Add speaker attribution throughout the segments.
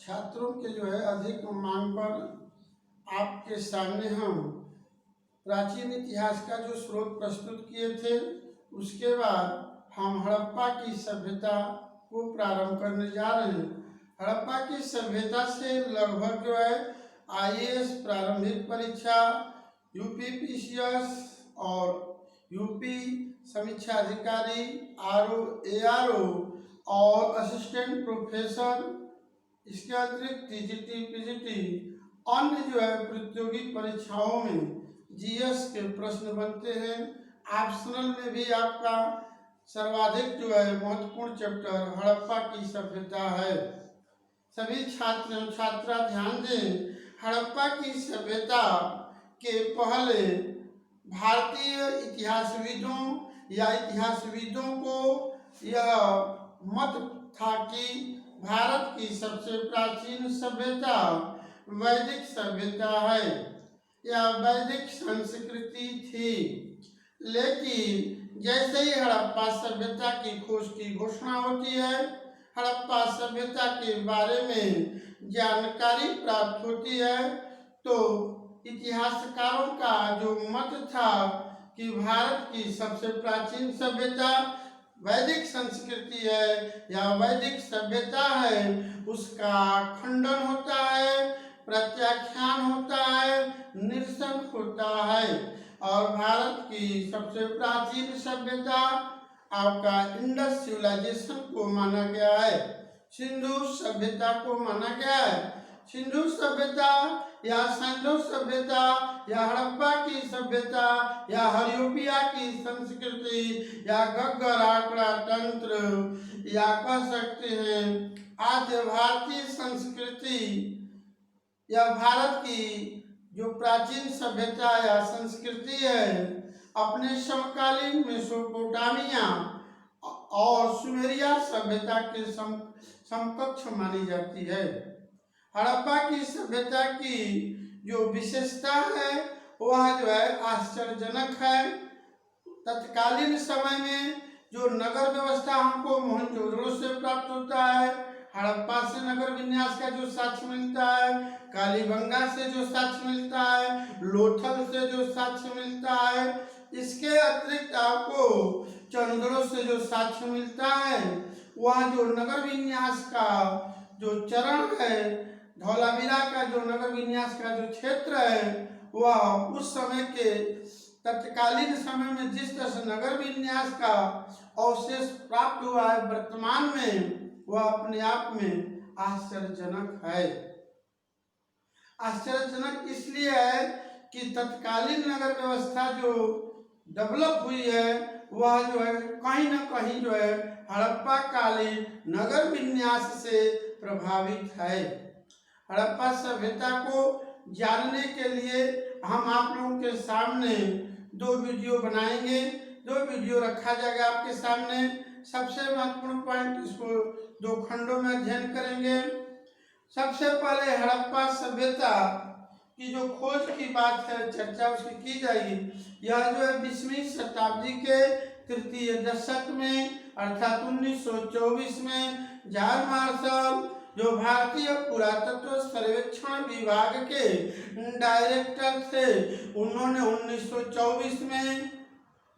Speaker 1: छात्रों के जो है अधिक मांग पर आपके सामने हम प्राचीन इतिहास का जो स्रोत प्रस्तुत किए थे, उसके बाद हम हड़प्पा की सभ्यता को प्रारंभ करने जा रहे हैं। हड़प्पा की सभ्यता से लगभग जो है आईएएस प्रारंभिक परीक्षा, यूपीपीसीएस और यूपी समीक्षा अधिकारी, आरओ, एआरओ और असिस्टेंट प्रोफेसर, इसके अतिरिक्त टीजीटी, पीजीटी, अन्य जो है प्रतियोगी परीक्षाओं में जीएस के प्रश्न बनते हैं। ऑप्शनल में भी आपका सर्वाधिक जो है महत्वपूर्ण चैप्टर हड़प्पा की सभ्यता है। सभी छात्र एवं छात्रा ध्यान दें, हड़प्पा की सभ्यता के पहले भारतीय इतिहासविदों या इतिहासविदों को यह मत था कि भारत की सबसे प्राचीन सभ्यता वैदिक सभ्यता है या वैदिक संस्कृति थी। लेकिन जैसे ही हड़प्पा सभ्यता की खोज की घोषणा होती है, हड़प्पा सभ्यता के बारे में जानकारी प्राप्त होती है, तो इतिहासकारों का जो मत था कि भारत की सबसे प्राचीन सभ्यता वैदिक संस्कृति है या वैदिक सभ्यता है, उसका खंडन होता है, प्रत्याख्यान होता है, निरसन होता है। और भारत की सबसे प्राचीन सभ्यता आपका इंडस सिविलाइजेशन को माना गया है, सिंधु सभ्यता को माना गया है। सिंधु सभ्यता या सिंधु सभ्यता या हड़प्पा की सभ्यता या हरियोपिया की संस्कृति या गग्गर आंकड़ा तंत्र या कह सकते हैं आद्य भारतीय संस्कृति या भारत की जो प्राचीन सभ्यता या संस्कृति है, अपने समकालीन मेसोपोटामिया और सुमेरिया सभ्यता के समकक्ष मानी जाती है। हड़प्पा की सभ्यता की जो विशेषता है वह जो है आश्चर्यजनक है। तत्कालीन समय में जो नगर व्यवस्था हमको मोहनजोदड़ो से प्राप्त होता है, हड़प्पा से नगर विन्यास का जो साक्ष्य मिलता है, कालीबंगा से जो साक्ष्य मिलता है, लोथल से जो साक्ष्य मिलता है, इसके अतिरिक्त आपको चंद्रो से जो साक्ष्य मिलता है, वह जो नगर विन्यास का जो चरण है, धौलावीरा का जो नगर विन्यास का जो क्षेत्र है, वह उस समय के तत्कालीन समय में जिस तरह से नगर विन्यास का अवशेष प्राप्त हुआ है वर्तमान में, वह अपने आप में आश्चर्यजनक है। आश्चर्यजनक इसलिए है कि तत्कालीन नगर व्यवस्था जो डेवलप हुई है, वह जो है कहीं न कहीं जो है हड़प्पा कालीन नगर विन्यास से प्रभावित है। हड़प्पा सभ्यता को जानने के लिए हम आप लोगों के सामने दो वीडियो बनाएंगे, दो वीडियो रखा जाएगा आपके सामने। सबसे महत्वपूर्ण पॉइंट, इसको दो खंडों में अध्ययन करेंगे। सबसे पहले हड़प्पा सभ्यता की जो खोज की बात है, चर्चा उसकी की जाएगी। यह जो है 20वीं शताब्दी के तृतीय दशक में अर्थात 1924 में जॉर्ज मार्शल जो भारतीय पुरातत्व सर्वेक्षण विभाग के डायरेक्टर थे, उन्होंने 1924 में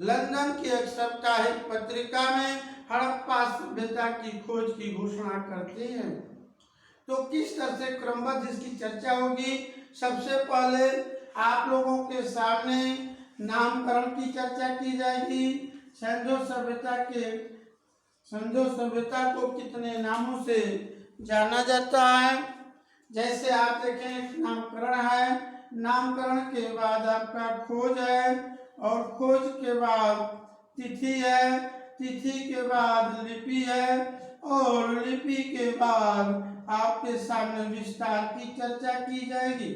Speaker 1: लंदन की एक साप्ताहिक पत्रिका में हड़प्पा सभ्यता की खोज की घोषणा करते हैं। तो किस तरह से क्रमबद्ध इसकी चर्चा होगी, सबसे पहले आप लोगों के सामने नामकरण की चर्चा की जाएगी। सिंधु सभ्यता को कितने नामों से जाना जाता है, जैसे आप देखें नामकरण है, नामकरण के बाद आपका खोज है और खोज के बाद तिथि है, तिथि के बाद लिपि है और लिपि के बाद आपके सामने विस्तार की चर्चा की जाएगी।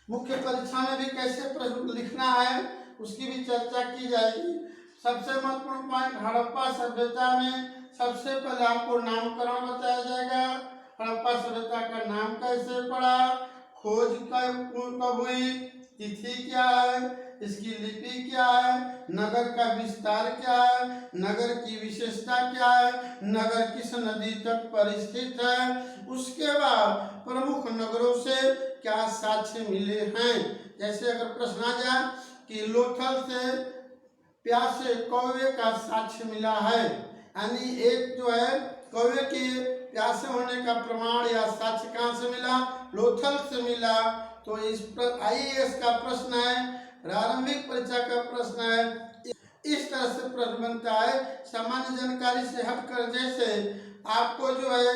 Speaker 1: मुख्य परीक्षा में भी कैसे प्रश्न लिखना है उसकी भी चर्चा की जाएगी। सबसे महत्वपूर्ण पॉइंट, हड़प्पा सभ्यता में सबसे पहले आपको नामकरण बताया जाएगा। हड़प्पा सभ्यता का नाम कैसे पड़ा, खोज कब हुई, तिथि क्या है, इसकी लिपि क्या है, नगर का विस्तार क्या है, नगर की विशेषता क्या है, नगर किस नदी तट पर स्थित है, उसके बाद प्रमुख नगरों से क्या साक्ष्य मिले हैं। जैसे अगर प्रश्न आ जाए कि लोथल से प्यासे कौवे का साक्ष्य मिला है, यानी एक जो है कौवे के प्यासे होने का प्रमाण या साक्ष्य कहाँ से मिला, लोथल से मिला। तो इस पर आईएएस का प्रश्न है, प्रारंभिक परीक्षा का प्रश्न है, इस तरह से प्रश्न बनता है सामान्य जानकारी से हटकर। जैसे आपको जो है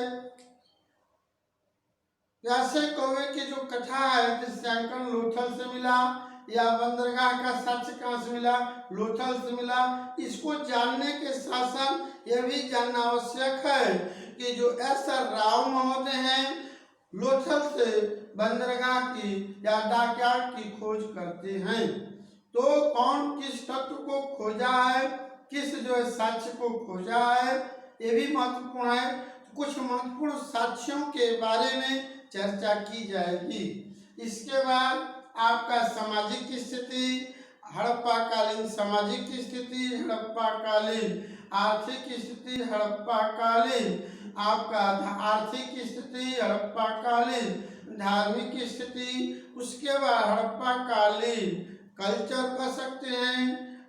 Speaker 1: प्यासे कौवे की जो कथा है जिससे अंकन लोथल से मिला, या बंदरगाह का साक्ष्य कहाँ से मिला, लोथल से मिला। इसको जानने के साथ साथ यह भी जानना आवश्यक है कि जो एस.आर. राव महोदय हैं लोथल से बंदरगाह की या डॉकयार्ड की खोज करते हैं। तो कौन किस तत्व को खोजा है, किस जो है साक्ष्य को खोजा है, ये भी महत्वपूर्ण है। कुछ महत्वपूर्ण साक्ष्यों के बारे में चर्चा की जाएगी। इसके बाद आपका सामाजिक स्थिति, हड़प्पा कालीन सामाजिक स्थिति, हड़प्पा कालीन आर्थिक स्थिति, हड़प्पा कालीन आपका आर्थिक स्थिति, हड़प्पा कालीन धार्मिक स्थिति, उसके बाद हड़प्पा कालीन कल्चर कह सकते हैं,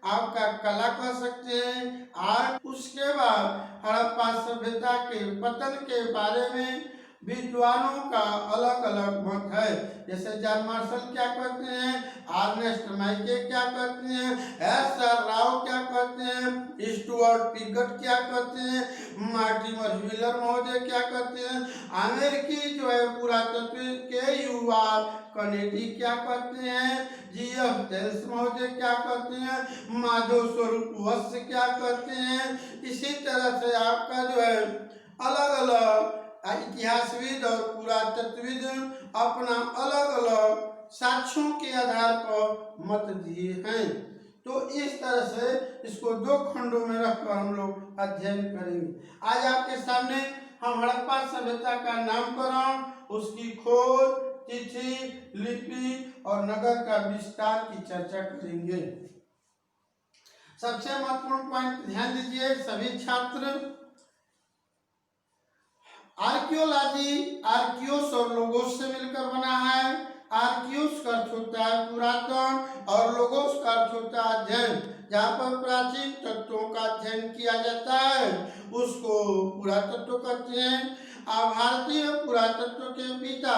Speaker 1: आपका कला कह सकते हैं, आर्ट। उसके बाद हड़प्पा सभ्यता के पतन के बारे में विद्वानों का अलग अलग मत है। जैसे जॉन मार्शल क्या कहते हैं, अर्नेस्ट माइके क्या कहते हैं, एस.आर. राव क्या कहते हैं, स्टुअर्ट पिगट क्या कहते हैं, मार्टिमर व्हीलर महोदय क्या कहते हैं, अमेरिकी जो है पुरातत्व के युवा कनेडी क्या कहते हैं, जी.एफ. टेल्स महोदय क्या कहते हैं, माधव स्वरूप वत्स क्या कहते हैं। इसी तरह से आपका जो है अलग अलग इतिहासविद और पुरातत्वविद अपना अलग अलग साक्ष्यों के आधार पर मत दिए हैं। तो इस तरह से इसको दो खंडों में रखकर हम लोग अध्ययन करेंगे। आज आपके सामने हम हड़प्पा सभ्यता का नामकरण, उसकी खोज, तिथि, लिपि और नगर का विस्तार की चर्चा करेंगे। सबसे महत्वपूर्ण पॉइंट ध्यान दीजिए सभी छात्र, आर्कियोलॉजी आर्कियोस और लोगोस से मिलकर बना है। आर्कियोस का अर्थ होता है पुरातन और लोगोस का अर्थ होता है अध्ययन। जहाँ पर प्राचीन तत्वों का अध्ययन किया जाता है उसको पुरातत्व कहते हैं। भारतीय पुरातत्व के पिता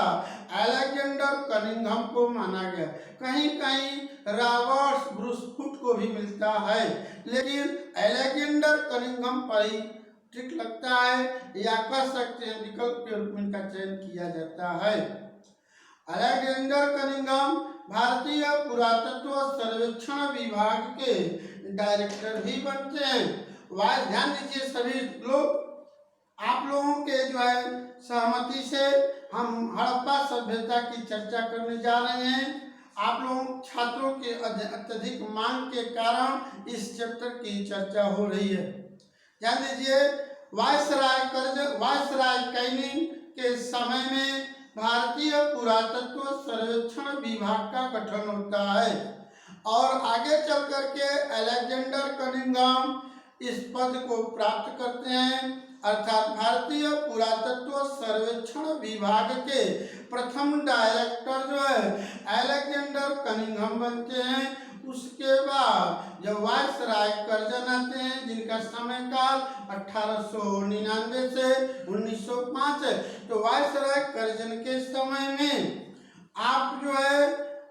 Speaker 1: अलेक्जेंडर कनिंघम को माना गया। कहीं कहीं रॉबर्ट ब्रूसफुट को भी मिलता है, लेकिन अलेक्जेंडर कनिंघम पर ही ठीक लगता है, या कह सकते हैं विकल्प के रूप में इनका चयन किया जाता है। अलेक्जेंडर कनिंघम भारतीय पुरातत्व सर्वेक्षण विभाग के डायरेक्टर भी बनते हैं। वह ध्यान दीजिए सभी लोग, आप लोगों के जो है सहमति से हम हड़प्पा सभ्यता की चर्चा करने जा रहे हैं। आप लोगों छात्रों के अत्यधिक मांग के कारण इस चैप्टर की चर्चा हो रही है। ध्यान दीजिए, वायसराय कैनिंग के समय में भारतीय पुरातत्व सर्वेक्षण विभाग का गठन होता है और आगे चल करके अलेक्जेंडर कनिंघम इस पद को प्राप्त करते हैं, अर्थात भारतीय पुरातत्व सर्वेक्षण विभाग के प्रथम डायरेक्टर जो है अलेक्जेंडर कनिंघम बनते हैं। उसके बाद जब वायसराय कर्जन आते हैं जिनका समय काल 1899 से 1905 है, तो वायसराय कर्जन के समय में आप जो है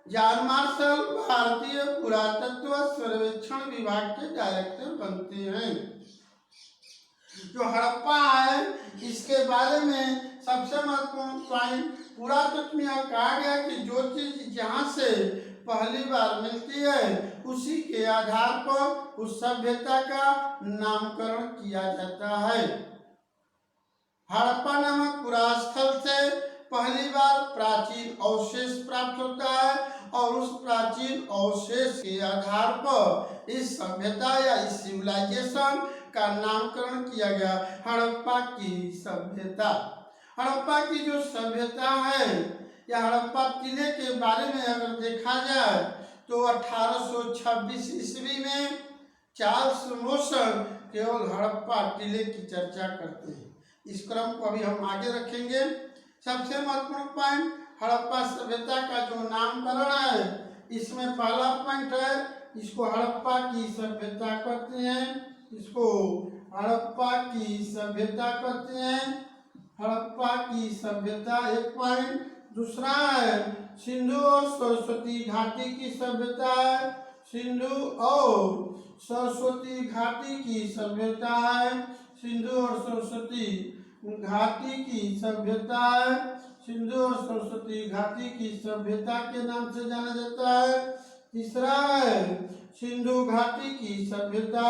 Speaker 1: जॉन मार्शल भारतीय पुरातत्व सर्वेक्षण विभाग के डायरेक्टर बनते हैं। जो हड़प्पा है इसके बारे में सबसे महत्वपूर्ण पॉइंट, पुरातत्व में कहा गया कि जो चीज जहाँ से पहली बार मिलती है उसी के आधार पर उस सभ्यता का नामकरण किया जाता है। हड़प्पा नामक पुरास्थल से पहली बार प्राचीन अवशेष प्राप्त होता है और उस प्राचीन अवशेष के आधार पर इस सभ्यता या इस सिविलाइजेशन का नामकरण किया गया हड़प्पा की सभ्यता। हड़प्पा की जो सभ्यता है या हड़प्पा किले के बारे में अगर देखा जाए तो 1826 ईस्वी में चार्ल्स मोशन केवल हड़प्पा टीले की चर्चा करते हैं। इस क्रम को अभी हम आगे रखेंगे। सबसे महत्वपूर्ण पॉइंट हड़प्पा सभ्यता का जो नामकरण है, इसमें पहला पॉइंट है, इसको हड़प्पा की सभ्यता कहते हैं। इसको हड़प्पा की सभ्यता कहते हैं। हड़प्पा की सभ्यता एक पॉइंट। दूसरा है सिंधु और सरस्वती घाटी की सभ्यता है। सिंधु और सरस्वती घाटी की सभ्यता है। सिंधु और सरस्वती घाटी की सभ्यता है। सिंधु और सरस्वती घाटी की सभ्यता के नाम से जाना जाता है। तीसरा है सिंधु घाटी की सभ्यता।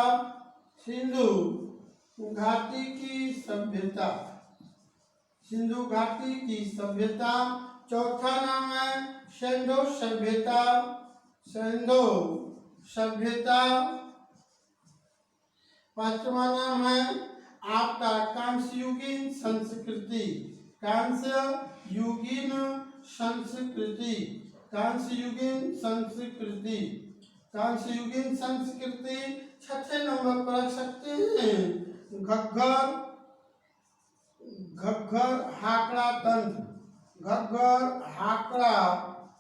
Speaker 1: सिंधु घाटी की सभ्यता। सिंधु घाटी की सभ्यता। चौथा नाम है सिंधु सभ्यता। सिंधु सभ्यता। पांचवा नाम है आपका कांस्ययुगीन संस्कृति। कांस्ययुगीन संस्कृति। कांस्ययुगीन संस्कृति। कांस्ययुगीन संस्कृति। छठे नंबर पर रख सकते हैं घग्गर हाकड़ा तंत्र। घग्गर हाकड़ा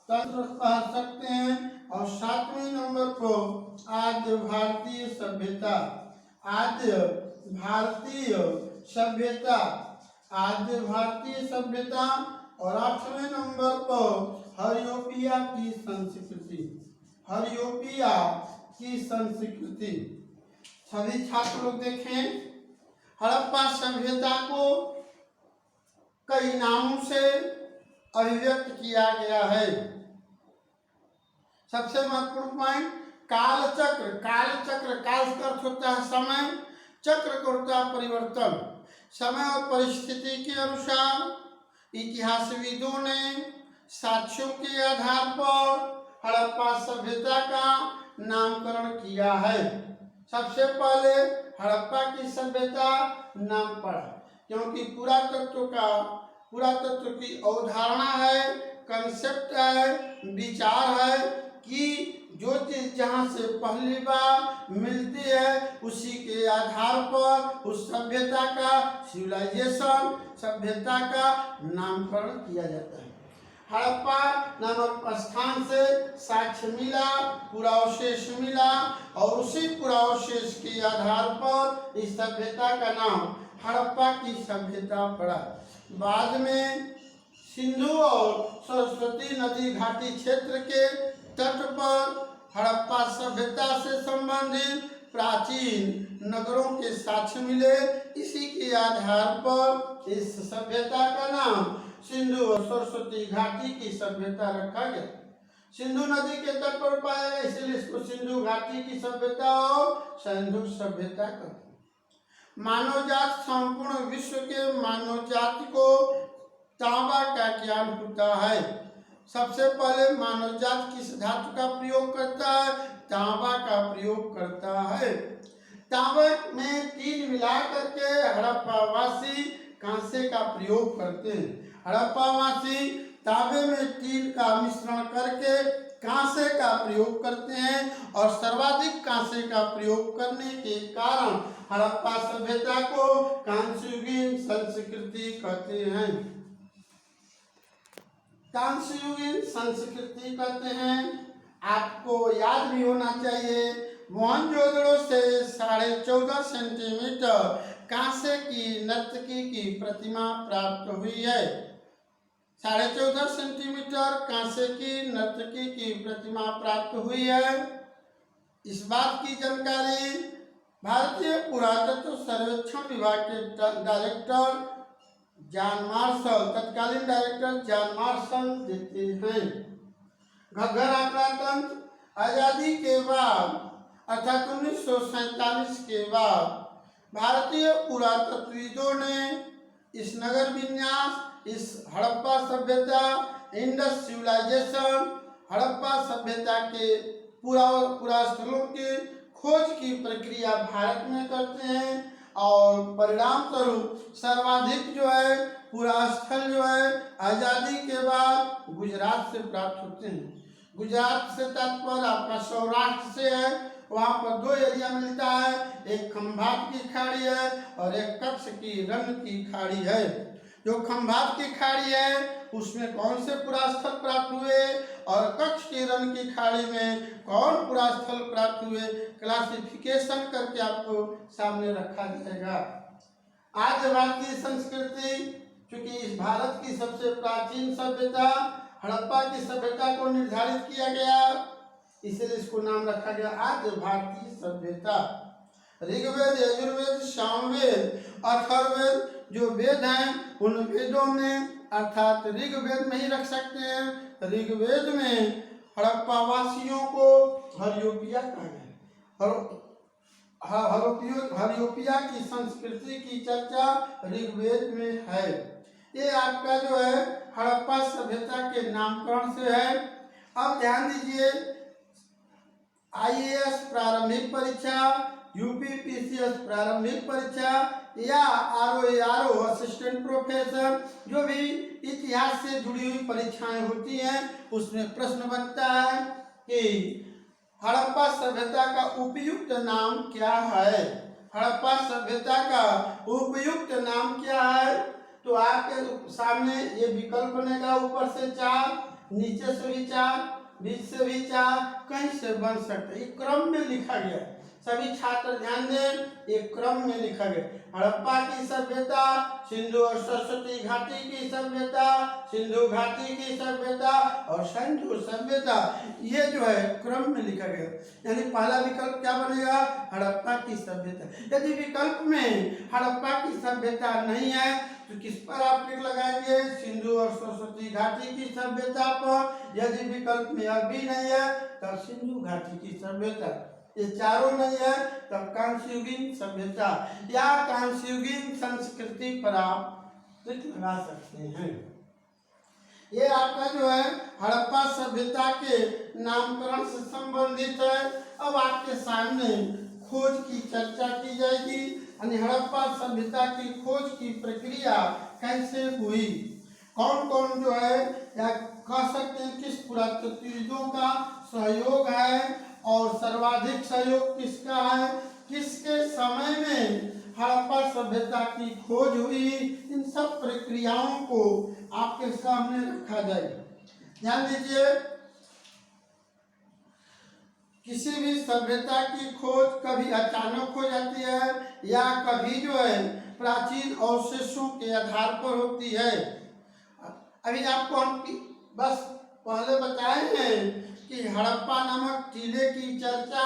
Speaker 1: तंत्र कह सकते हैं। और सातवें नंबर पर आद्य भारतीय सभ्यता। आद्य भारतीय सभ्यता। आद्य भारतीय सभ्यता। और आठवें नंबर पर हरियोपिया की संस्कृति। हरियोपिया की संस्कृति। सभी छात्र लोग देखें, हड़प्पा सभ्यता को कई नामों से अभिव्यक्त किया गया है। सबसे महत्वपूर्ण पॉइंट कालचक्र। कालचक्र काल का अर्थ होता है समय, चक्र का होता है परिवर्तन। समय और परिस्थिति के अनुसार इतिहासविदों ने साक्ष्यों के आधार पर हड़प्पा सभ्यता का नामकरण किया है। सबसे पहले हड़प्पा की सभ्यता नाम पड़ा, क्योंकि पुरातत्व की अवधारणा है, कंसेप्ट है, विचार है कि जो चीज जहाँ से पहली बार मिलती है उसी के आधार पर उस सभ्यता का सिविलाइजेशन, सभ्यता का नामकरण किया जाता है। हड़प्पा नामक स्थान से साक्ष्य मिला, पुरावशेष मिला और उसी पुरावशेष के आधार पर इस सभ्यता का नाम हड़प्पा की सभ्यता पड़ा। बाद में सिंधु और सरस्वती नदी घाटी क्षेत्र के तट पर हड़प्पा सभ्यता से संबंधित प्राचीन नगरों के साक्ष्य मिले। इसी के आधार पर इस सभ्यता का नाम सिंधु और सरस्वती घाटी की सभ्यता रखा गया। सिंधु नदी के तट पर पाया गया, इसलिए इसको सिंधु घाटी की सभ्यता और सिंधु सभ्यता कहते हैं। मानव जात संपूर्ण विश्व के मानव जाति को तांबा का ज्ञान होता है। सबसे पहले मानव जात किस धातु का प्रयोग करता है? तांबा का प्रयोग करता है। तांबा में 3 मिला करके हड़प्पावासी कांसे का प्रयोग करते हैं। हड़प्पावासी तांबे में 3 का मिश्रण करके कांसे का प्रयोग करते हैं और सर्वाधिक कांसे का प्रयोग करने के कारण हड़प्पा सभ्यता को कांस्ययुगीन संस्कृति कहते हैं। कांस्ययुगीन संस्कृति कहते हैं। आपको याद भी होना चाहिए, मोहनजोदड़ो से 14.5 सेंटीमीटर कांसे की नर्तकी की प्रतिमा प्राप्त हुई है। 14.5 सेंटीमीटर कांसे की नर्तकी की प्रतिमा प्राप्त हुई है। इस बात की जानकारी भारतीय पुरातत्व सर्वेक्षण विभाग के डायरेक्टर जॉन मार्शल, तत्कालीन डायरेक्टर जॉन मार्शल देते हैं। घग्गर आंकड़ा तंत्र आजादी के बाद अर्थात 1947 के बाद भारतीय पुरातत्वविदों ने इस नगर विन्यास, इस हड़प्पा सभ्यता, इंडस सिविलाइजेशन, हड़प्पा सभ्यता के पुरास्थलों की खोज की प्रक्रिया भारत में करते हैं और परिणाम स्वरूप सर्वाधिक जो है पुरास्थल जो है आज़ादी के बाद गुजरात से प्राप्त होते हैं। गुजरात से तात्पर्य आपका सौराष्ट्र से है। वहाँ पर दो एरिया मिलता है, एक खंभात की खाड़ी है और एक कच्छ की रण की खाड़ी है। जो खंभात की खाड़ी है उसमें कौन से पुरास्थल प्राप्त हुए और कच्छ की रण की खाड़ी में कौन पुरास्थल प्राप्त हुए, क्लासिफिकेशन करके आपको सामने रखा जाएगा। आज भारतीय संस्कृति, चूंकि इस भारत की सबसे प्राचीन सभ्यता हड़प्पा की सभ्यता को निर्धारित किया गया, इसलिए इसको नाम रखा गया आज भारतीय सभ्यता। ऋग्वेद, यजुर्वेद, सामवेद, अथर्ववेद जो वेद हैं उन वेदों में अर्थात ऋग्वेद में ही रख सकते हैं। ऋग्वेद में हड़प्पा वासियों को हरियोपिया कहा गया। हरियोपिया की संस्कृति की चर्चा ऋग्वेद में है। ये आपका जो है हड़प्पा सभ्यता के नामकरण से है। अब ध्यान दीजिए, आईएएस प्रारंभिक परीक्षा, यूपीपीसीएस प्रारंभिक परीक्षा या आरओ असिस्टेंट प्रोफेसर, जो भी इतिहास से जुड़ी हुई परीक्षाएं होती हैं उसमें प्रश्न बनता है कि हड़प्पा सभ्यता का उपयुक्त नाम क्या है। हड़प्पा सभ्यता का उपयुक्त नाम क्या है, तो आपके सामने ये विकल्प बनेगा, ऊपर से 4, नीचे से भी 4, बीच से भी 4, कहीं से बन सकते। एक क्रम में लिखा गया, सभी छात्र ध्यान दें, एक क्रम में लिखा गया। हड़प्पा की सभ्यता, सिंधु और सरस्वती घाटी की सभ्यता, सिंधु घाटी की सभ्यता और सिंधु सभ्यता, ये जो है क्रम में लिखा गया। यानी पहला विकल्प क्या बनेगा, हड़प्पा की सभ्यता। यदि विकल्प में हड़प्पा की सभ्यता नहीं है तो किस पर आप टिक लगाएंगे, सिंधु और सरस्वती घाटी की सभ्यता पर। यदि विकल्प में यह भी नहीं है तब सिंधु घाटी की सभ्यता। ये चारों नहीं है तब कांस्ययुगीन सभ्यता या कांस्ययुगीन संस्कृति पर आप टिक लगा सकते हैं। ये आपका जो है हड़प्पा सभ्यता के नामकरण से संबंधित है। अब आपके सामने खोज की चर्चा की जाएगी, यानी हड़प्पा सभ्यता की खोज की प्रक्रिया कैसे हुई, कौन कौन जो है या कह सकते हैं किस पुरातत्वविदों का सहयोग है और सर्वाधिक सहयोग किसका है, किसके समय में हड़प्पा सभ्यता की खोज हुई, इन सब प्रक्रियाओं को आपके सामने रखा जाएगा। ध्यान दीजिए, किसी भी सभ्यता की खोज कभी अचानक हो जाती है या कभी जो है प्राचीन अवशेषों के आधार पर होती है। अभी आपको हम बस पहले बताए हैं कि हड़प्पा नामक टीले की चर्चा,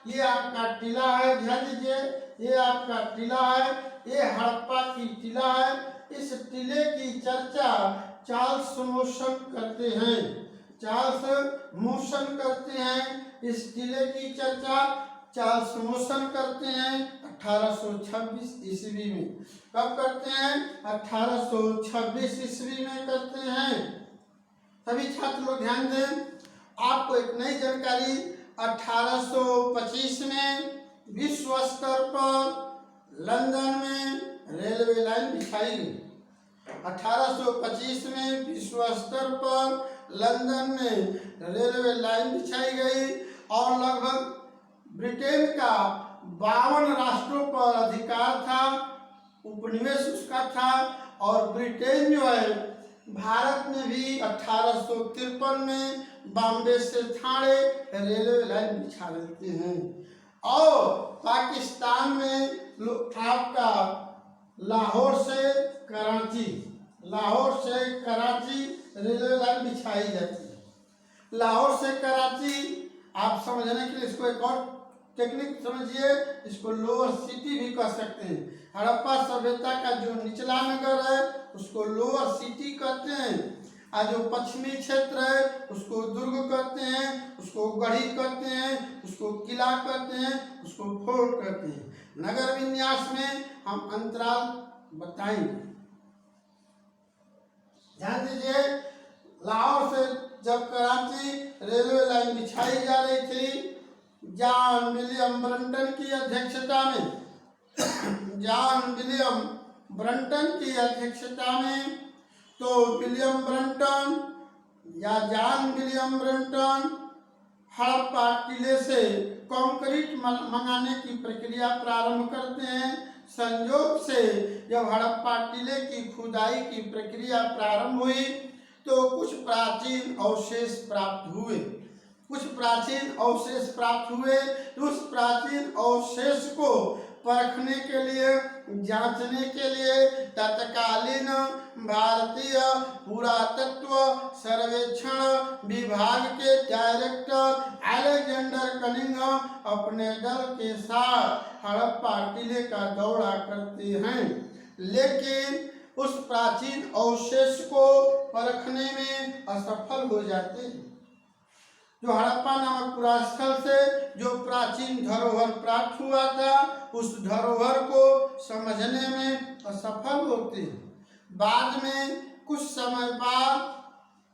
Speaker 1: ये आपका टीला है, ध्यान दीजिए, ये आपका टीला है, ये हड़प्पा की टीला है। इस टीले की चर्चा चार्ल्स मोशन करते हैं, चार्ल्स मोशन करते हैं। इस टीले की चर्चा चार्ल्स मोशन करते हैं 1826 ईस्वी में। कब करते हैं, 1826 ईस्वी में करते हैं। सभी छात्र लोग ध्यान दें, आपको एक नई जानकारी, 1825 में विश्व स्तर पर लंदन में रेलवे लाइन बिछाई गई। 1825 में विश्व स्तर पर लंदन में रेलवे लाइन बिछाई गई और लगभग ब्रिटेन का 52 राष्ट्रों पर अधिकार था, उपनिवेश उसका था। और ब्रिटेन जो है भारत में भी 1853 में बॉम्बे से ठाणे रेलवे लाइन बिछा देते हैं। और पाकिस्तान में आपका लाहौर से कराची रेलवे लाइन बिछाई जाती है। लाहौर से कराची, आप समझने के लिए इसको एक और टेक्निक समझिए, इसको लोअर सिटी भी कह सकते हैं। हड़प्पा सभ्यता का जो निचला नगर है उसको लोअर सिटी कहते हैं, और जो पश्चिमी क्षेत्र है उसको दुर्ग कहते हैं, उसको गढ़ी कहते हैं, उसको किला कहते हैं, उसको फोर्ट कहते हैं। नगर विन्यास में हम अंतराल बताएंगे। ध्यान दीजिए, लाहौर से जब कराची रेलवे लाइन बिछाई जा रही थी, जॉन विलियम ब्रंटन की अध्यक्षता में, तो विलियम ब्रंटन या जॉन विलियम ब्रेंटन हड़प्पा टीले से कंक्रीट मंगाने की प्रक्रिया प्रारंभ करते हैं। संयोग से जब हड़प्पा टीले की खुदाई की प्रक्रिया प्रारंभ हुई तो कुछ प्राचीन अवशेष प्राप्त हुए। उस प्राचीन अवशेष को परखने के लिए, जांचने के लिए तत्कालीन भारतीय पुरातत्व सर्वेक्षण विभाग के डायरेक्टर अलेक्जेंडर कनिंघम अपने दल के साथ हड़प्पा टीले का दौरा करते हैं, लेकिन उस प्राचीन अवशेष को परखने में असफल हो जाते हैं। जो हड़प्पा नामक पुरास्थल से जो प्राचीन धरोहर प्राप्त हुआ था, उस धरोहर को समझने में असफल होते हैं। बाद में कुछ समय बाद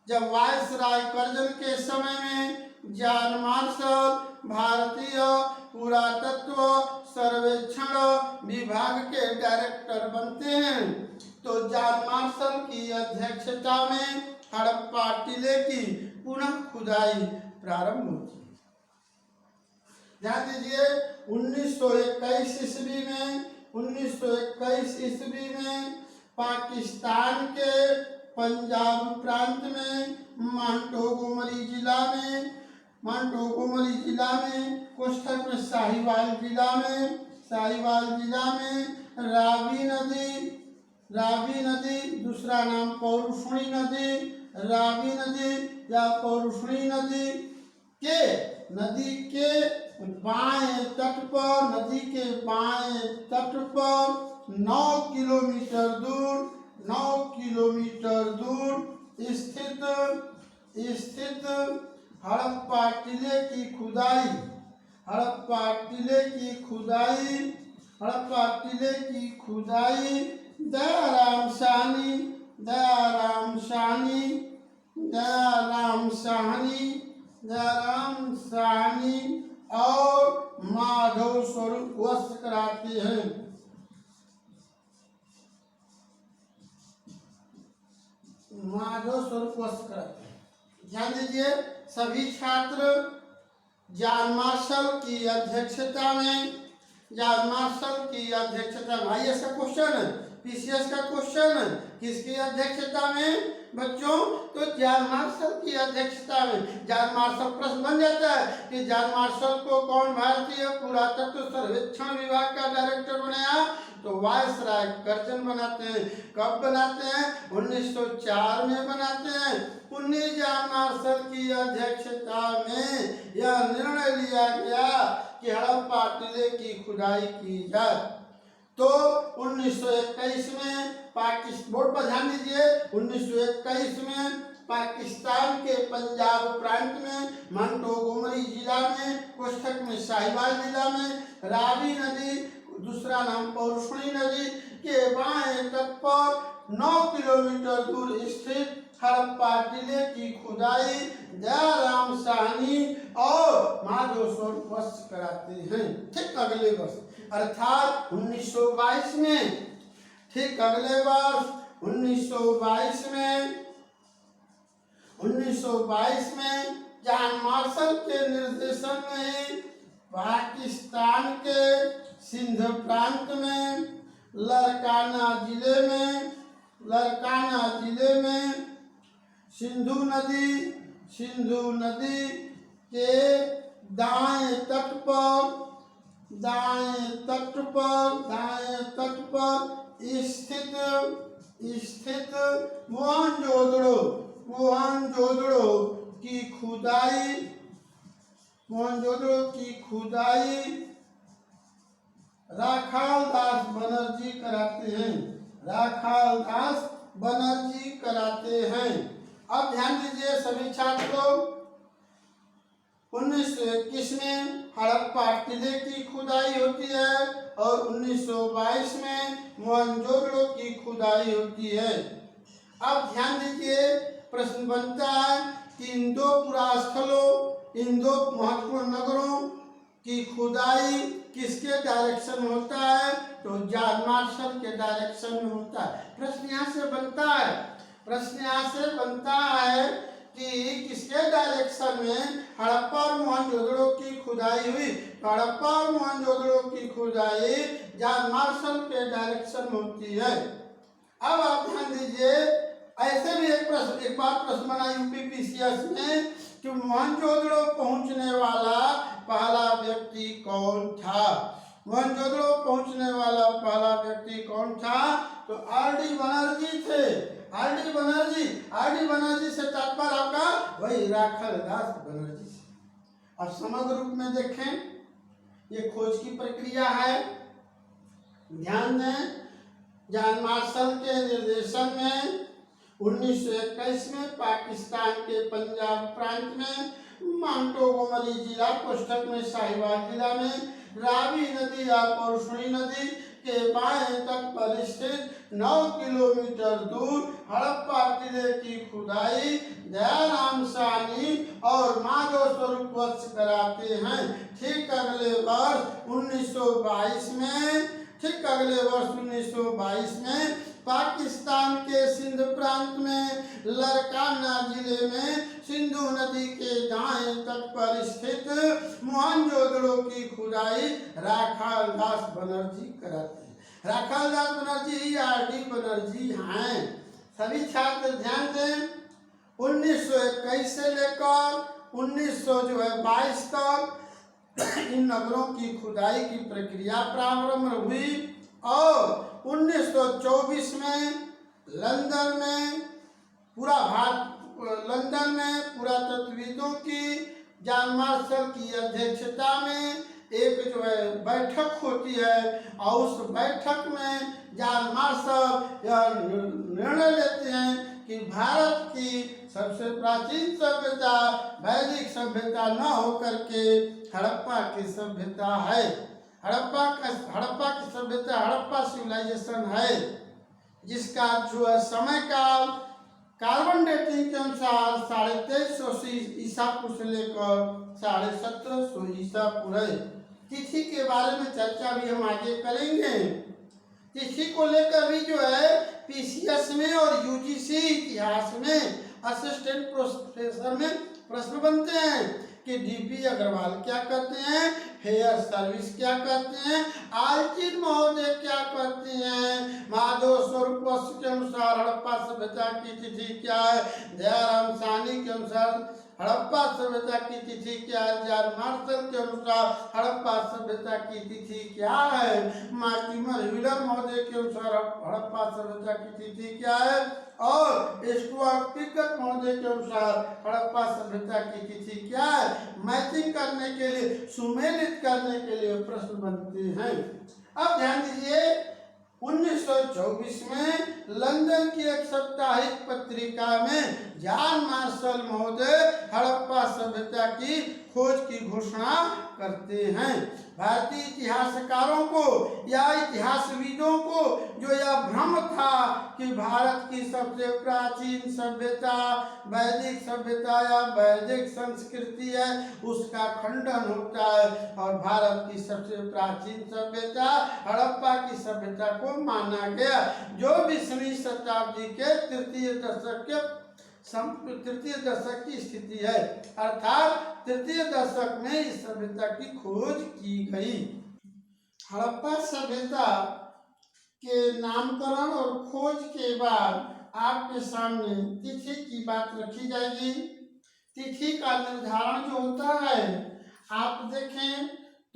Speaker 1: जब वायसराय कर्जन के समय में जॉन मार्शल भारतीय पुरातत्व सर्वेक्षण विभाग के डायरेक्टर बनते हैं, तो जॉन मार्शल की अध्यक्षता में हड़प्पा टीले की पुनः खुदाई प्रारंभ होती है। ध्यान दीजिए 1921 ईस्वी में पाकिस्तान के पंजाब प्रांत में मोंटोगोमरी जिला में कोष्ठक में साहिवाल जिला में रावी नदी दूसरा नाम पौरुषणी नदी, रावी नदी या पौरुषणी नदी के बाएं तट पर 9 किलोमीटर दूर स्थित हड़प्पा टीले की खुदाई दयाराम साहनी और माधव स्वरूप वस्त्र कराते हैं। ध्यान दीजिए सभी छात्र जॉन मार्शल की अध्यक्षता में आईएएस का क्वेश्चन, पीसीएस का क्वेश्चन किसकी अध्यक्षता में बच्चों? तो जॉन मार्शल की अध्यक्षता में। जॉन मार्शल प्रश्न बन जाता है कि जॉन मार्शल को कौन भारतीय पुरातत्व सर्वेक्षण विभाग का डायरेक्टर बनाया? तो वायसराय कर्जन बनाते हैं। कब बनाते हैं? 1904 में बनाते हैं। 19 जॉन मार्शल की अध्यक्षता में यह निर्णय लिया गया कि हड़प्पा टीले की खुदाई की जाए। तो 1921 में बोर्ड पर ध्यान दीजिए, 1921 में पाकिस्तान के पंजाब प्रांत में मोंटोगोमरी जिला में कोष्ठक में साहिवाल जिला में रावी नदी दूसरा नाम पौरुषणी नदी के बाएं तट पर 9 किलोमीटर दूर स्थित हड़प्पा टीले की खुदाई दयाराम साहनी और माधव स्वरूप वस्त्र कराते हैं। ठीक अगले वर्ष अर्थात 1922 में, ठीक अगले वर्ष 1922 में जॉन मार्शल के निर्देशन में पाकिस्तान के सिंध प्रांत में लरकाना जिले में सिंधु नदी के दाएं तट पर स्थित मोहनजोदड़ो की खुदाई राखाल दास बनर्जी कराते हैं। अब ध्यान दीजिए सभी छात्रों, 1921 में हड़प्पा टीले की खुदाई होती है और 1922 में मोहनजोदड़ो की खुदाई होती है। अब ध्यान दीजिए प्रश्न बनता है कि इन दो महत्वपूर्ण नगरों की खुदाई किसके डायरेक्शन में होता है? तो जॉन मार्शल के डायरेक्शन में होता है। प्रश्न यहाँ से बनता है कि किसके डायरेक्शन में हड़प्पा और मोहनजोदड़ो की खुदाई हुई। तो हड़प्पा और मोहनजोदड़ो की खुदाई जॉन मार्शल के डायरेक्शन में होती है। अब आप ध्यान दीजिए, ऐसे भी एक बार प्रश्न बना यूपीपीसीएस में कि मोहनजोदड़ो पहुंचने वाला पहला व्यक्ति कौन था। मोहनजोदड़ो पहुंचने वाला पहला व्यक्ति कौन था? तो आर.डी. बनर्जी थे। आर.डी. बनर्जी से तात्पर्य आपका वही राखालदास बनर्जी से। अब समग्र रूप में देखें, ये खोज की प्रक्रिया है। ध्यान दें, जॉन मार्शल के निर्देशन में 1921 में पाकिस्तान के पंजाब प्रांत में मोंटोगोमरी जिला कोष्ठक में साहिवाल जिला में रावी नदी या परसुणी नदी के बाएं तट पर स्थित 9 किलोमीटर दूर हड़प्पा किले की खुदाई दयाराम साहनी और माधव स्वरूप वत्स कराते हैं। ठीक अगले वर्ष 1922 में पाकिस्तान के सिंध प्रांत में लरकाना जिले में सिंधु नदी के दाएं तट पर स्थित मोहनजोदड़ो की खुदाई राखालदास बनर्जी कराते हैं। राखालदास बनर्जी आर.डी. बनर्जी हैं। सभी छात्र ध्यान दें, 1921 से लेकर 1922 तक इन नगरों की खुदाई की प्रक्रिया प्रारंभ हुई और 1924 में लंदन में पुरातत्वविदों की जॉन मार्शल की अध्यक्षता में एक बैठक होती है और उस बैठक में जॉन मार्शल यह निर्णय लेते हैं कि भारत की सबसे प्राचीन सभ्यता वैदिक सभ्यता न होकर के हड़प्पा की सभ्यता है। हड़प्पा की सभ्यता हड़प्पा सिविलाइजेशन है, जिसका जो है समय काल कार्बन डेटिंग के अनुसार 2350 ईसा पूर्व से लेकर 1750 ईसा पूर्व है। तिथि के बारे में चर्चा भी हम आगे करेंगे। तिथि को लेकर भी जो है पीसीएस में और यूजीसी इतिहास में असिस्टेंट प्रोफेसर में प्रश्न बनते हैं कि डीपी अग्रवाल क्या करते हैं, हेयर सर्विस क्या करते हैं, आलचिन महोदय क्या करते हैं, माधव स्वरूप वत्स के अनुसार हड़प्पा सभ्यता की तिथि क्या है, दयाराम साहनी के अनुसार हड़प्पा सभ्यता की तिथि क्या है, जॉन मार्शल के अनुसार हड़प्पा सभ्यता की तिथि क्या है, मार्टिमर व्हीलर महोदय के अनुसार हड़प्पा सभ्यता की तिथि क्या है और स्टुअर्ट पिकट महोदय के अनुसार हड़प्पा सभ्यता की तिथि क्या है। मैचिंग करने के लिए, सुमेलित करने के लिए प्रश्न बनते हैं। अब ध्यान दीजिए, 1924 में लंदन की एक साप्ताहिक पत्रिका में जॉन मार्शल महोदय हड़प्पा सभ्यता की खोज की घोषणा करते हैं। भारतीय इतिहासकारों को या इतिहासविदों को जो यह भ्रम था कि भारत की सबसे प्राचीन सभ्यता वैदिक सभ्यता या वैदिक संस्कृति है, उसका खंडन होता है और भारत की सबसे प्राचीन सभ्यता हड़प्पा की सभ्यता को माना गया, जो 20वीं शताब्दी के तृतीय दशक की स्थिति है। अर्थात तृतीय दशक में इस सभ्यता की खोज की गई। हड़प्पा सभ्यता के नामकरण और खोज के बाद आपके सामने तिथि की बात रखी जाएगी। तिथि का निर्धारण जो होता है, आप देखें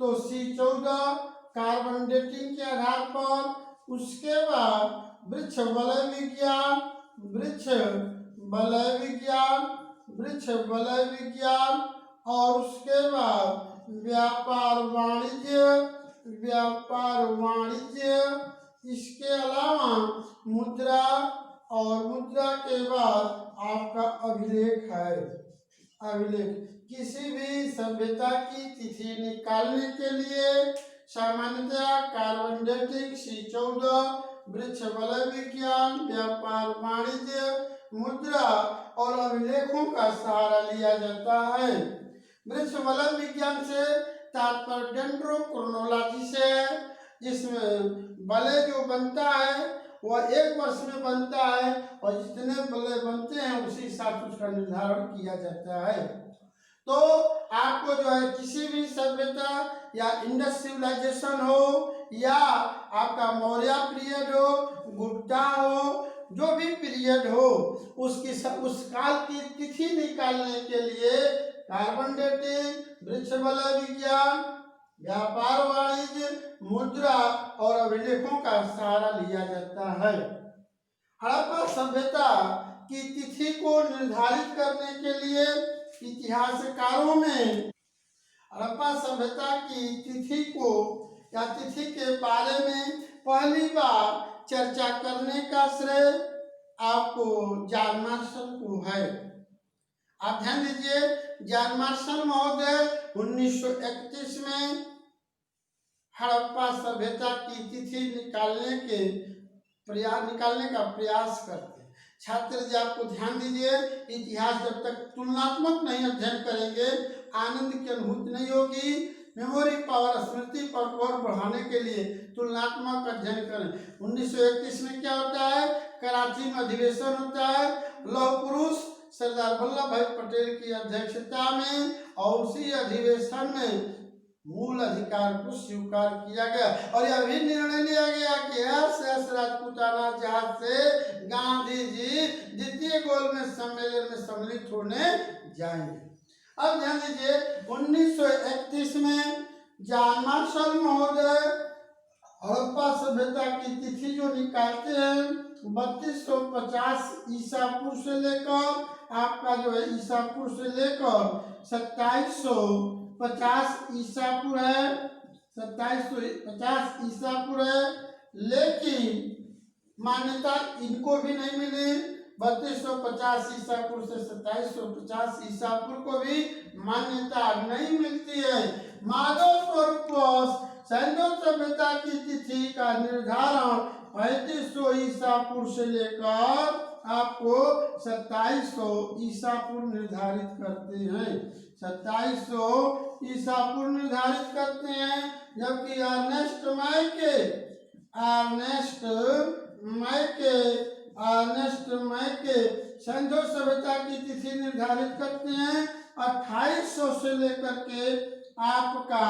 Speaker 1: तो C14 कार्बन डेटिंग के आधार पर, उसके बाद वृक्ष वलय विज्ञान और उसके बाद व्यापार वाणिज्य, इसके अलावा मुद्रा और मुद्रा के बाद आपका अभिलेख है। किसी भी सभ्यता की तिथि निकालने के लिए सामान्यतया कार्बन डेटिंग, C14, वृक्ष वलय विज्ञान, व्यापार वाणिज्य, मुद्रा और अभिलेखों का सहारा लिया जाता है। वृक्ष वलय विज्ञान से तात्पर्य डेंड्रोक्रोनोलॉजी से है, जिसमें वलय जो बनता है वह 1 वर्ष में बनता है और जितने प्रलय बनते हैं उसी हिसाब से उसका निर्धारण किया जाता है। तो आपको जो है किसी भी सभ्यता या इंडस सिविलाइजेशन हो या आपका मौर्य पीरियड हो, गुप्ता हो, जो भी पीरियड हो, उस काल की तिथि निकालने के लिए कार्बन डेटिंग, वृक्ष वलय विज्ञान, व्यापार वाणिज्य, मुद्रा और अभिलेखों का सहारा लिया जाता है। हड़प्पा सभ्यता की तिथि को निर्धारित करने के लिए इतिहासकारों में हड़प्पा सभ्यता की तिथि को या तिथि के बारे में पहली बार चर्चा करने का श्रेय आपको जॉन मार्शल को है। आप ध्यान दीजिए, जॉन मार्शल महोदय 1931 में हड़प्पा सभ्यता की तिथि निकालने का प्रयास करते। छात्र जी आपको ध्यान दीजिए, इतिहास जब तक तुलनात्मक नहीं अध्ययन करेंगे आनंद की अनुभूति नहीं होगी। मेमोरी पावर, स्मृति पर बढ़ाने के लिए तुलनात्मक अध्ययन करें। 1931 में क्या होता है, कराची में अधिवेशन होता है, लौह पुरुष सरदार वल्लभ भाई पटेल की अध्यक्षता में, और उसी अधिवेशन में मूल अधिकार को स्वीकार किया गया और यह भी निर्णय लिया गया कि एस राजपूताना जहाज से गांधी जी द्वितीय गोलमेज सम्मेलन में सम्मिलित होने जाएंगे। अब ध्यान दीजिए, 1931 में जॉन मार्शल महोदय हड़प्पा सभ्यता की तिथि जो निकालते हैं 3250 ईसा पूर्व से लेकर आपका जो है ईसा पूर्व से लेकर 2750 ईसा पूर्व है, 2750 ईसा पूर्व है, लेकिन मान्यता इनको भी नहीं मिली। 3250 ईसा पूर्व से 2750 ईसा पूर्व को भी मान्यता नहीं मिलती है। माधव स्वरूप सैन्य सभ्यता की तिथि का निर्धारण 3500 ईसा पूर्व से लेकर आपको 2700 ईसा पूर्व निर्धारित करते हैं। 2700 ईसा पूर्व निर्धारित करते हैं, जबकि अर्नेस्ट मैके सैन्य सभ्यता की तिथि निर्धारित करते हैं 2800 से लेकर के आपका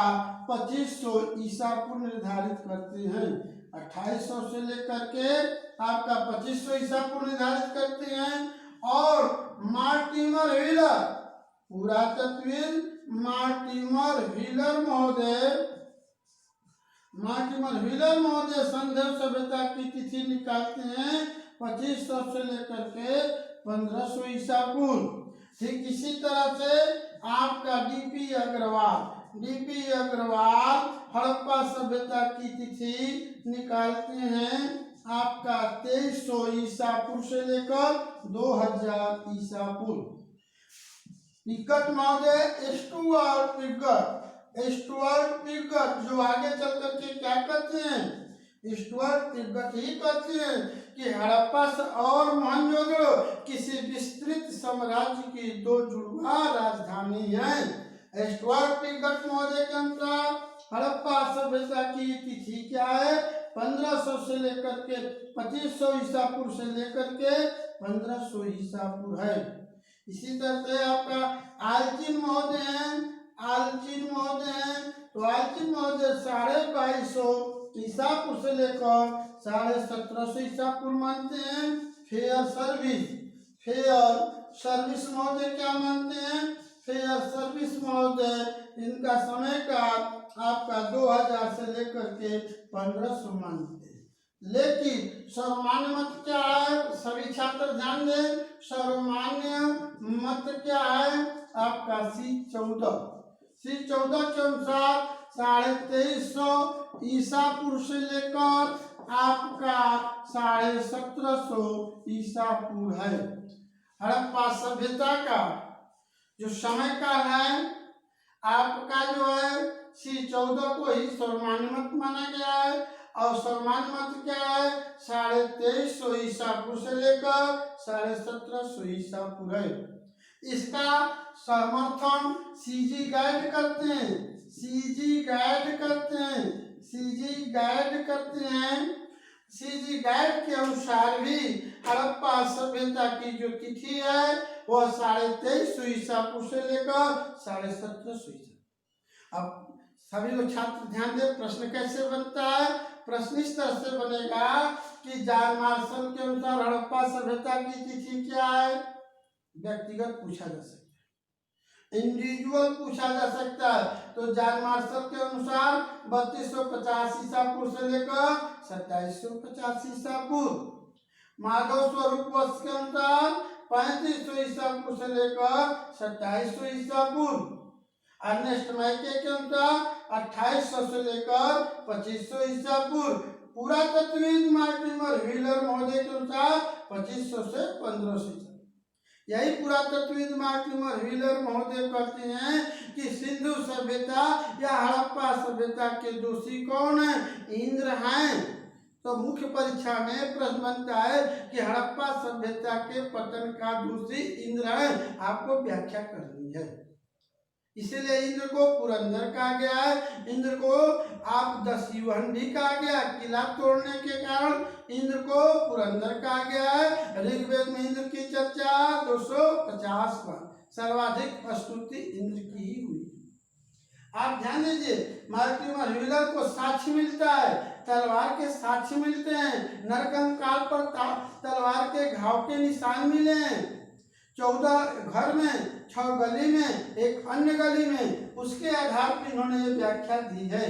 Speaker 1: 2500 ईसा पूर्व निर्धारित करते हैं। 2800 से लेकर के आपका 2500 ईसा पूर्व निर्धारित करते हैं। और मार्टिमर व्हीलर, पुरातत्वविद मार्टिमर व्हीलर महोदय संदेह सभ्यता की तिथि निकालते हैं 2500 से लेकर के 1500 ईसा पूर्व। ठीक इसी तरह से आपका डीपी अग्रवाल हड़प्पा सभ्यता की तिथि निकालते हैं आपका 2300 ईसा पूर्व से लेकर 2000 ईसा पूर्व। पिगट महोदय स्टुअर्ट पिगट जो आगे चल करके क्या कहते हैं, स्टुअर्ट पिगट ही कहते हैं कि हड़प्पा और मोहनजोदड़ो किसी विस्तृत साम्राज्य की 2 जुड़वा राजधानी है। स्टुअर्ट पिगट महोदय के अनुसार हड़प्पा सभ्यता की तिथि क्या है, 1500 से लेकर के 2500 ईसा पूर्व से लेकर के 1500 ईसा पूर्व है। इसी तरह से आपका आल्चिन महोदय हैं, तो आल्चिन महोदय 2250 ईसा पूर्व से लेकर 1750 ईसा पूर्व मानते हैं। फेयर सर्विस महोदय क्या मानते हैं, फेयर सर्विस महोदय इनका समय का आपका 2000 से लेकर के 1500 मानते हैं। लेकिन सर्वमान्य मत क्या है, सभी छात्र ध्यान दें, सर्वमान्य मत क्या है आपका C14 के अनुसार 2350 ईसा पूर्व से लेकर आपका 1750 ईसा पूर्व है। हड़प्पा सभ्यता का जो समय काल है आपका जो है C14 को ही सर्वमान्य मत माना गया है। और सर्वमान्य मत क्या है, 2350 ईसा पूर्व से लेकर 1750 ईसा पूर्व है। इसका समर्थन सीजी गाइड करते हैं सीजी गाइड के अनुसार भी हड़प्पा सभ्यता की जो तिथि है वह 2350 ईसा पूर्व से लेकर 1750 ईसा। अब सभी लोग छात्र ध्यान दें, प्रश्न कैसे बनता है। प्रश्न इस तरह से बनेगा कि जॉन मार्शल के अनुसार हड़प्पा सभ्यता की तिथि क्या है। व्यक्तिगत पूछा जा सकता है, इंडिविजुअल पूछा जा सकता है। तो जॉन मार्शल के अनुसार 3250 ईसा पूर्व से लेकर 2750 ईसा पूर्व। माधव स्वरूप वंश के अनुसार 3500 ईसा पूर्व से लेकर 2700 ईसा पूर्व। अर्नेस्ट माइके के अनुसार 2800 से लेकर 2500 ईसा पूर्व। पुरातत्वविद मार्टिमर व्हीलर महोदय के अनुसार 2500 से 1500 ईसा। यही पुरातत्वविद मार्टिमर व्हीलर महोदय कहते हैं कि सिंधु सभ्यता या हड़प्पा सभ्यता के दोषी कौन है? इंद्र हैं। तो मुख्य परीक्षा में प्रश्न बनता है कि हड़प्पा सभ्यता के पतन का दोषी इंद्र है, आपको व्याख्या करनी है। इसीलिए इंद्र को पुरंदर कहा गया है। इंद्र को आप दस्युहन भी कहा गया, किला तोड़ने के कारण इंद्र को पुरंदर कहा गया है। ऋग्वेद में इंद्र की चर्चा 250 बार, सर्वाधिक स्तुति इंद्र की ही हुई। आप ध्यान दीजिए, मार्टिमर व्हीलर को साक्ष्य मिलता है, तलवार के साक्ष्य मिलते हैं, नरकंकाल पर तलवार के घाव के निशान मिले हैं। 14 घर में, 6 गली में, एक अन्य गली में, उसके आधार पर इन्होंने ये व्याख्या दी है।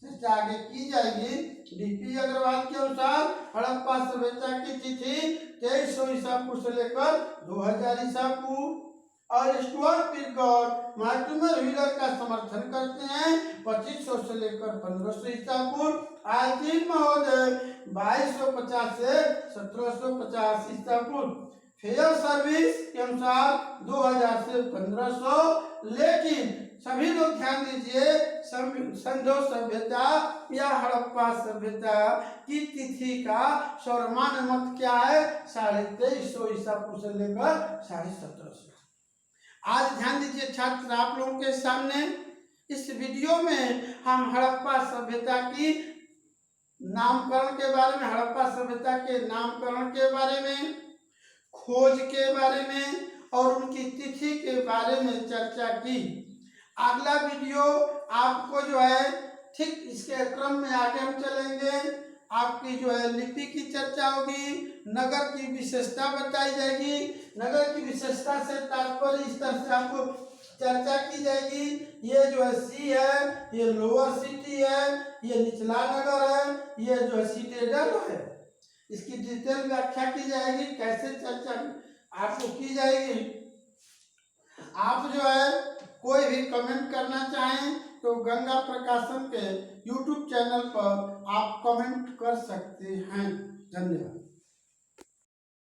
Speaker 1: चर्चा आगे की जाएगी। डीपी अग्रवाल के अनुसार हड़प्पा सभ्यता की तिथि 2300 ईसा पूर्व से लेकर 2000 ईसा पूर्व। और स्टुअर्ट पिलगॉट मार्टिमर व्हीलर का समर्थन करते हैं 2500 से लेकर 1500 ईसा पूर्व। आल्किन महोदय 2250 से 1750 ईसा पूर्व। फेयर सर्विस के अनुसार 2000 से 1500। लेकिन सभी लोग ध्यान दीजिए, सिंधु सभ्यता या हड़प्पा सभ्यता की तिथि का सर्वमान्य मत क्या है? 2350 ईसा पूर्व से लेकर 1750। आज ध्यान दीजिए छात्र, आप लोगों के सामने इस वीडियो में हम हड़प्पा सभ्यता की नामकरण के बारे में, हड़प्पा सभ्यता के नामकरण के बारे में, खोज के बारे में और उनकी तिथि के बारे में चर्चा की। अगला वीडियो आपको जो है ठीक इसके क्रम में आगे हम चलेंगे। आपकी जो है लिपि की चर्चा होगी, नगर की विशेषता बताई जाएगी। नगर की विशेषता से तात्पर्य इस तरह से आपको चर्चा की जाएगी। ये जो है सी है, ये लोअर सिटी है, ये निचला नगर है, ये जो है सिटेडल है। इसकी डिटेल व्याख्या की जाएगी, कैसे चर्चा आपको की जाएगी। आप जो है कोई भी कमेंट करना चाहें तो गंगा प्रकाशन के YouTube चैनल पर आप कमेंट कर सकते हैं। धन्यवाद।